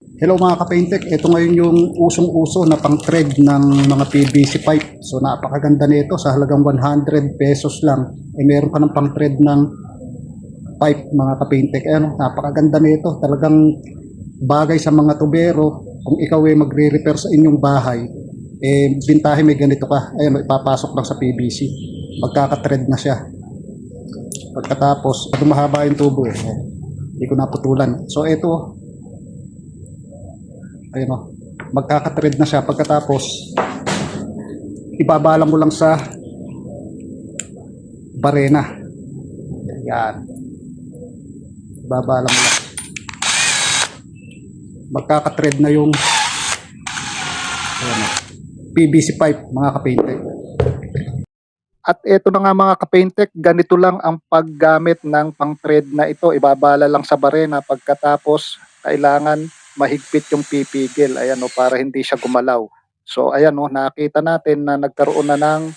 Hello mga ka-paintek, ito ngayon yung usong-uso na pang-thread ng mga PVC pipe. So napakaganda nito sa halagang 100 pesos lang. Meron ka ng pang-thread ng pipe mga ka-paintek. Napakaganda nito. Talagang bagay sa mga tubero. Kung ikaw ay magre-repair sa inyong bahay, bintahe may ganito ka. Ipapasok lang sa PVC. Magkaka-thread na siya. Pagkatapos, mahaba yung tubo. Hindi ko naputulan. So ito, ayun o, magkaka-thread na siya. Pagkatapos ibabala mo lang sa barena, yan, ibabala mo lang, magkaka-thread na yung ayun o, PVC pipe mga kapaintek. At ito na nga mga kapaintek, ganito lang ang paggamit ng pang-thread na ito. Ibabala lang sa barena, pagkatapos kailangan mahigpit yung pipigil, ayan o, para hindi siya gumalaw. So ayan o, nakita natin na nagkaroon na ng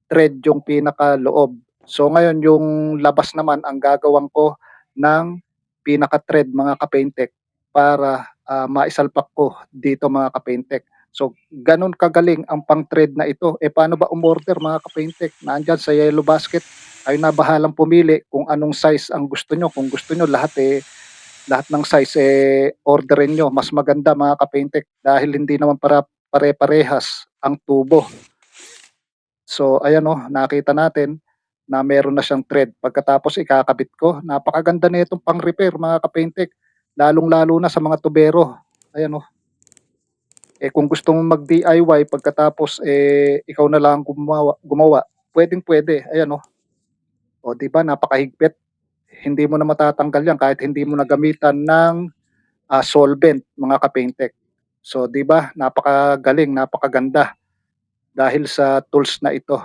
thread yung pinakaloob. So ngayon yung labas naman ang gagawin ko ng pinaka-thread mga kapaintek para maisalpak ko dito mga kapaintek. So ganun kagaling ang pang-thread na ito. Paano ba umorder mga kapaintek? Nandyan sa Yellow Basket. Kayo na bahalang pumili kung anong size ang gusto nyo. Kung gusto nyo lahat ng size orderin nyo. Mas maganda mga kapaintek dahil hindi naman para pare-parehas ang tubo. So ayan o, nakita natin na meron na siyang thread. Pagkatapos ikakabit ko, napakaganda na itong pang-repair mga kapaintek. Lalong-lalo na sa mga tubero. Ayan o. Kung gusto mong mag-DIY pagkatapos ikaw na lang gumawa, pwedeng-pwede. Ayan o. O di ba napakahigpit. Hindi mo na matatanggal yan kahit hindi mo na gamitan ng solvent mga kapaintek. So di ba napakagaling, napakaganda dahil sa tools na ito.